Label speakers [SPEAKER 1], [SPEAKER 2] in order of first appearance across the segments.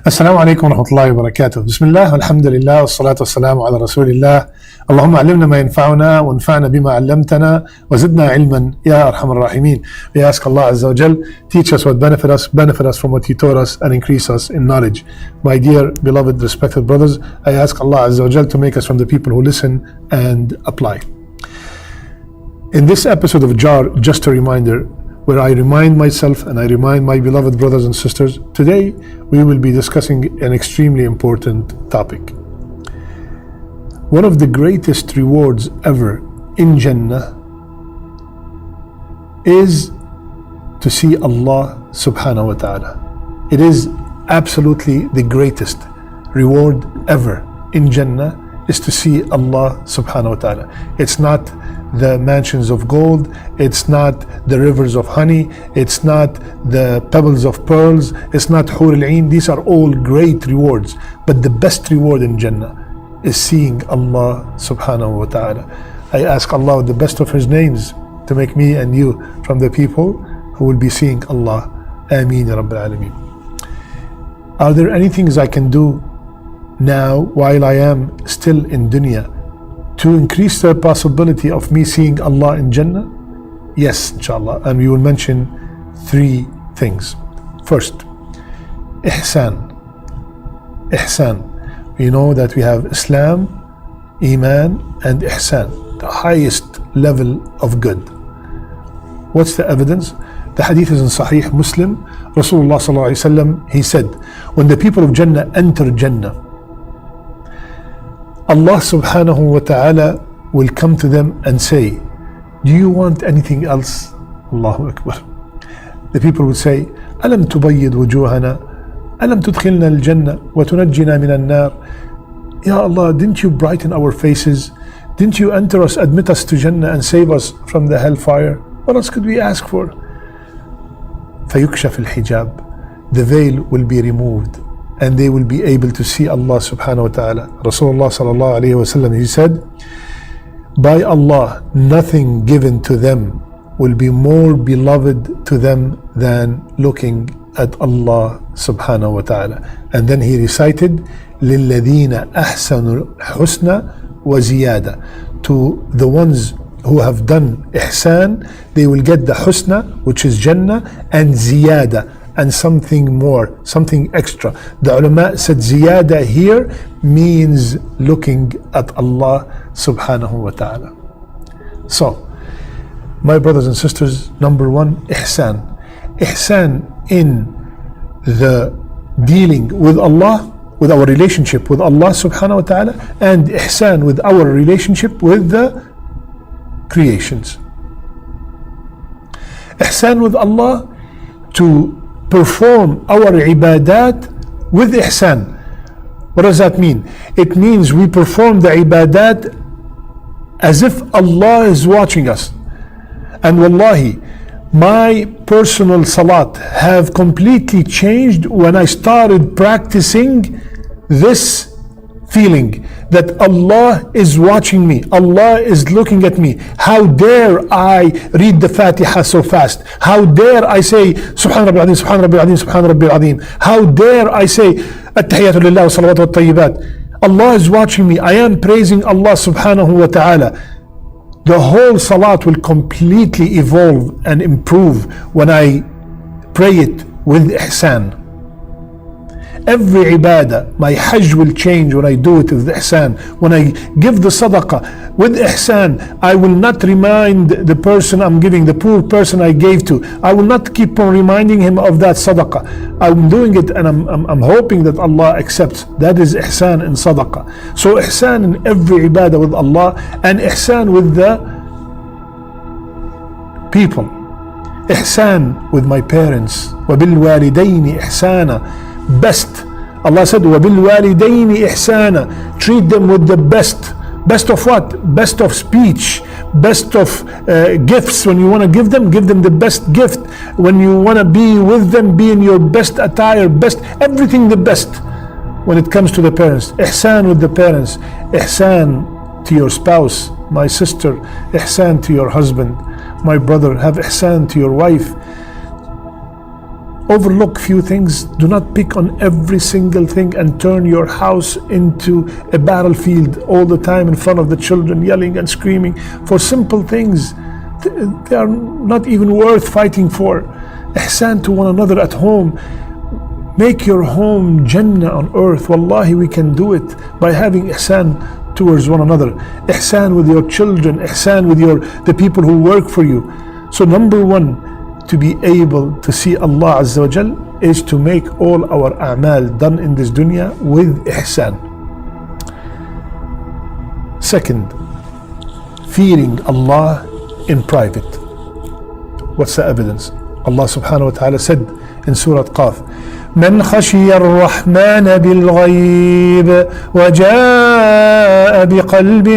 [SPEAKER 1] السلام عليكم ورحمة الله وبركاته. بسم الله والحمد لله والصلاة والسلام على رسول الله. اللهم علمنا ما ينفعنا وانفعنا بما علمتنا وزدنا علما يا أرحم الراحمين. We ask Allah Azza wa Jal, teach us what benefit us from what He taught us, and increase us in knowledge. My dear, beloved, respected brothers, I ask Allah Azza wa Jal to make us from the people who listen and apply. In this episode of Jar, just a reminder, where I remind myself and I remind my beloved brothers and sisters, today we will be discussing an extremely important topic. One of the greatest rewards ever in Jannah is to see Allah subhanahu wa ta'ala. It is absolutely the greatest reward ever in Jannah, is to see Allah subhanahu wa ta'ala. It's not the mansions of gold, it's not the rivers of honey, it's not the pebbles of pearls, it's not Hur al-Ain. These are all great rewards, but the best reward in Jannah is seeing Allah subhanahu wa ta'ala. I ask Allah with the best of His names to make me and you from the people who will be seeing Allah. Ameen ya Rabbil Alameen. Are there any things I can do now while I am still in dunya to increase the possibility of me seeing Allah in Jannah? Yes, inshallah, and we will mention three things. First, ihsan. We know that we have Islam, iman, and ihsan, the highest level of good. What's the evidence? The hadith is in Sahih Muslim. Rasulullah sallallahu alaihi wasallam, he said, when the people of Jannah enter Jannah, Allah subhanahu wa ta'ala will come to them and say, do you want anything else? Allahu Akbar. The people will say, ألم تبيض وجوهنا ألم تدخلنا الجنة وتنجنا من النار. Ya Allah, didn't you brighten our faces? Didn't you enter us, admit us to Jannah and save us from the hellfire? What else could we ask for? فيكشف الحجاب. The veil will be removed, and they will be able to see Allah subhanahu wa ta'ala. Rasulullah sallallahu alayhi wa sallam, he said, by Allah, nothing given to them will be more beloved to them than looking at Allah subhanahu wa ta'ala. And then he recited, لِلَّذِينَ أَحْسَنُوا الْحُسْنَ وَزِيَادَةً. To the ones who have done ihsan, they will get the husna, which is Jannah, and ziyada, and something more, something extra. The ulama said ziyada here means looking at Allah subhanahu wa ta'ala. So, my brothers and sisters, number one, ihsan. Ihsan in the dealing with Allah, with our relationship with Allah subhanahu wa ta'ala, and ihsan with our relationship with the creations. Ihsan with Allah, to perform our ibadat with ihsan. What does that mean? It means we perform the ibadat as if Allah is watching us. And wallahi, my personal salat have completely changed when I started practicing this feeling that Allah is watching me, Allah is looking at me. How dare I read the Fatiha so fast? How dare I say Subhan Rabbil Azim, Subhan Rabbil Azim, Subhan Rabbil Azim? How dare I say At-Tahiyyatu Lillah wa Salawatu wa Tayyibat? Allah is watching me. I am praising Allah subhanahu wa ta'ala. The whole salat will completely evolve and improve when I pray it with ihsan. Every ibadah, my hajj will change when I do it with ihsan. When I give the sadaqah with ihsan, I will not remind the person I'm giving, the poor person I gave to. I will not keep on reminding him of that sadaqah. I'm doing it and I'm hoping that Allah accepts. That is ihsan in sadaqah. So ihsan in every ibadah with Allah, and ihsan with the people. Ihsan with my parents. وَبِالْوَالِدَيْنِ إِحْسَانًا. Best. Allah said, وَبِالْوَالِدَيْنِ إِحْسَانًا. Treat them with the best. Best of what? Best of speech, best of gifts. When you want to give them the best gift. When you want to be with them, be in your best attire, best, everything the best. When it comes to the parents, ihsan with the parents, ihsan to your spouse, my sister, ihsan to your husband, my brother, have ihsan to your wife. overlook few things. Do not pick on every single thing and turn your house into a battlefield all the time in front of the children, yelling and screaming for simple things. They are not even worth fighting for. Ihsan to one another at home. Make your home Jannah on earth. Wallahi, we can do it by having ihsan towards one another. Ihsan with your children, ihsan with the people who work for you. So number one, to be able to see Allah Azza wa Jal is to make all our a'mal done in this dunya with ihsan. Second, fearing Allah in private. What's the evidence? Allah subhanahu wa ta'ala said in Surah Qaf, من خشي الرحمن بالغيب وجاء بقلب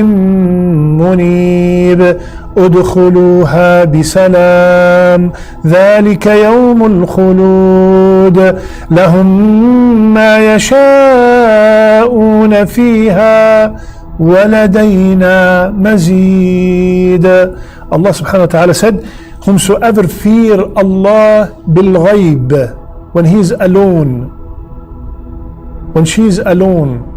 [SPEAKER 1] منيب ادخلوها بسلام ذلك يوم الخلود لهم ما يشاءون فيها ولدينا مزيد. Allah subhanahu wa ta'ala said, whomsoever fear Allah بالغيب, when he is alone, when she is alone.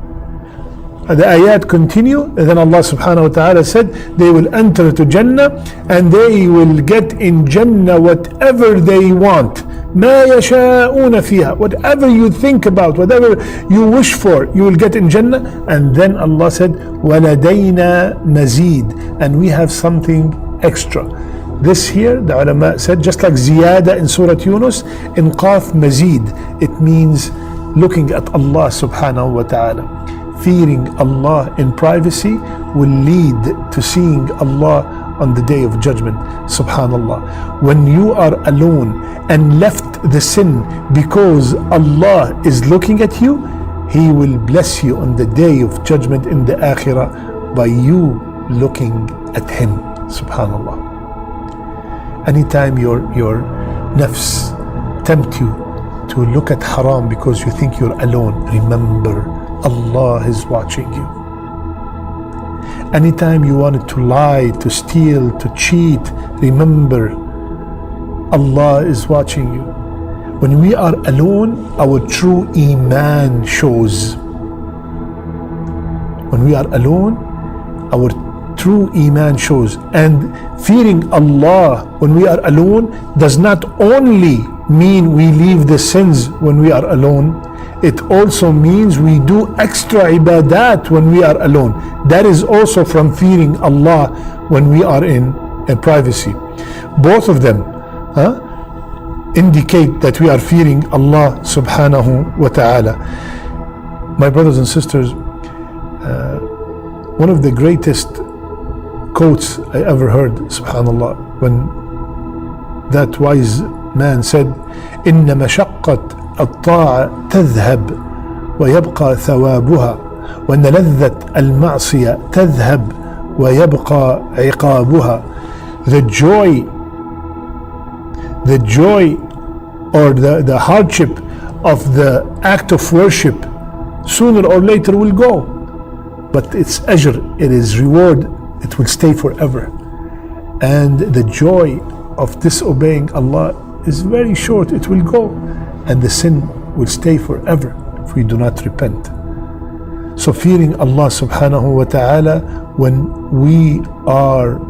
[SPEAKER 1] The ayat continue, and then Allah subhanahu wa ta'ala said they will enter to Jannah and they will get in Jannah whatever they want. ما يشاءون فيها, whatever you think about, whatever you wish for, you will get in Jannah. And then Allah said وَلَدَيْنَا مَزِيد, and we have something extra. This here, the ulama said, just like ziyada in Surah Yunus, in Qaf mazid, it means looking at Allah subhanahu wa ta'ala. Fearing Allah in privacy will lead to seeing Allah on the day of judgment. Subhanallah. When you are alone and left the sin because Allah is looking at you, He will bless you on the day of judgment in the Akhirah by you looking at Him. Subhanallah. Anytime your nafs tempt you to look at haram because you think you're alone, remember Allah is watching you. Anytime you wanted to lie, to steal, to cheat, remember Allah is watching you. When we are alone, our true iman shows. When we are alone, our true iman shows. And fearing Allah when we are alone does not only mean we leave the sins when we are alone, it also means we do extra ibadat when we are alone. That is also from fearing Allah when we are in privacy. Both of them indicate that we are fearing Allah subhanahu wa ta'ala. My brothers and sisters, one of the greatest quotes I ever heard, subhanallah, when that wise man said, إن مشقة الطاعة تذهب ويبقى ثوابها وأن لذة المعصية تذهب ويبقى عقابها. The joy or the hardship of the act of worship sooner or later will go, but its ajr, it is reward, it will stay forever. And the joy of disobeying Allah is very short, it will go, and the sin will stay forever if we do not repent. So fearing Allah subhanahu wa ta'ala when we are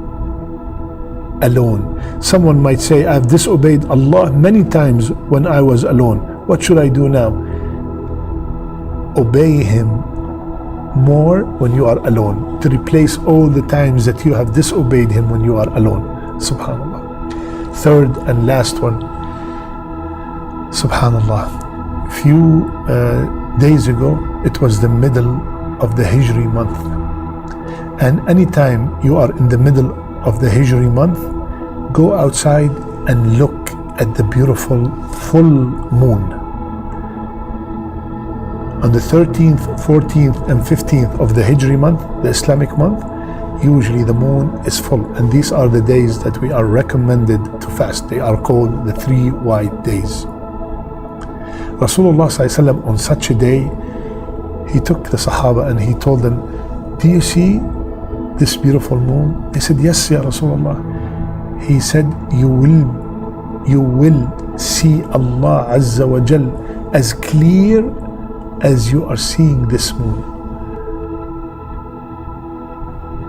[SPEAKER 1] alone. Someone might say, I've disobeyed Allah many times when I was alone. What should I do now? Obey Him more when you are alone, to replace all the times that you have disobeyed Him when you are alone. Subhanallah. Third and last one. Subhanallah. Few days ago, it was the middle of the Hijri month. And anytime you are in the middle of the Hijri month, go outside and look at the beautiful full moon. On the 13th, 14th and 15th of the Hijri month, the Islamic month, usually the moon is full. And these are the days that we are recommended to fast. They are called the 3 white days. Rasulullah ﷺ, on such a day, he took the Sahaba and he told them, do you see this beautiful moon? They said, yes, Ya Rasulullah. He said, you will see Allah Azza wa Jal as clear as you are seeing this moon.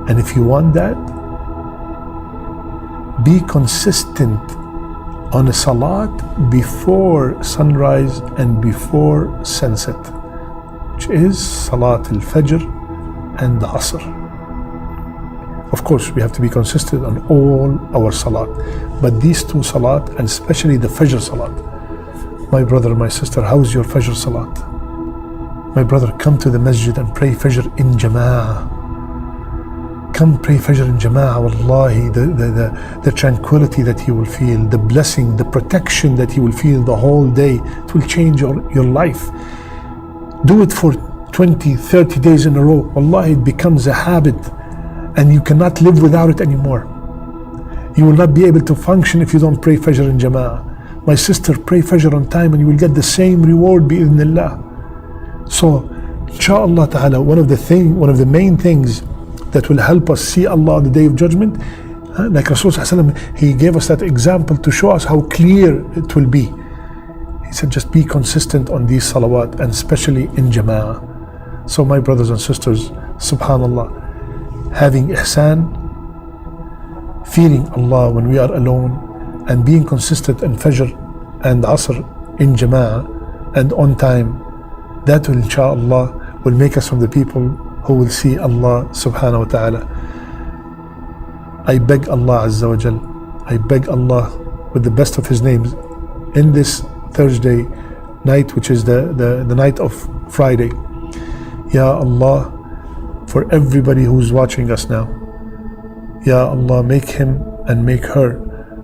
[SPEAKER 1] And if you want that, be consistent on a salat before sunrise and before sunset, which is Salat al-Fajr and the Asr. Of course, we have to be consistent on all our salat, but these two salat, and especially the Fajr salat. My brother, my sister, how's your Fajr salat? My brother, come to the Masjid and pray Fajr in Jama'ah. Come pray Fajr in Jama'ah. Wallahi, the tranquility that you will feel, the blessing, the protection that you will feel the whole day, it will change your life. Do it for 20, 30 days in a row. Wallahi, it becomes a habit and you cannot live without it anymore. You will not be able to function if you don't pray Fajr in Jama'ah. My sister, pray Fajr on time and you will get the same reward bi'idhnillah. So, inshallah ta'ala, one of the main things that will help us see Allah on the Day of Judgment, like Rasulullah, he gave us that example to show us how clear it will be. He said, just be consistent on these salawat, and especially in Jama'ah. So my brothers and sisters, subhanallah, having ihsan, fearing Allah when we are alone, and being consistent in Fajr and Asr in Jama'ah and on time, that will, inshallah, will make us from the people who will see Allah subhanahu wa ta'ala. I beg Allah Azza wa Jal, I beg Allah with the best of His names, in this Thursday night, which is the night of Friday, Ya Allah, for everybody who's watching us now, Ya Allah, make him and make her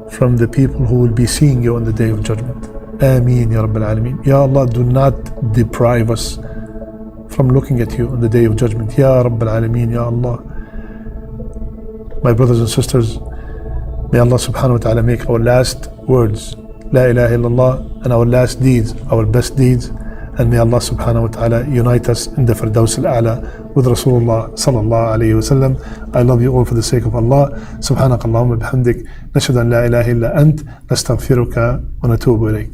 [SPEAKER 1] from the people who will be seeing you on the Day of Judgment. Ameen Ya Rabbil Alameen. Ya Allah, do not deprive us from looking at you on the Day of Judgment. Ya Rabbil Alameen, Ya Allah. My brothers and sisters, may Allah subhanahu wa ta'ala make our last words, La ilaha illallah, and our last deeds, our best deeds. And may Allah subhanahu wa ta'ala unite us in the Firdaus al-A'la with Rasulullah sallallahu alayhi wa sallam. I love you all for the sake of Allah. Subhanakallahumma bihamdik. Nashhadu an la ilaha illa ant. Nastaghfiruka wa natubu ilayk.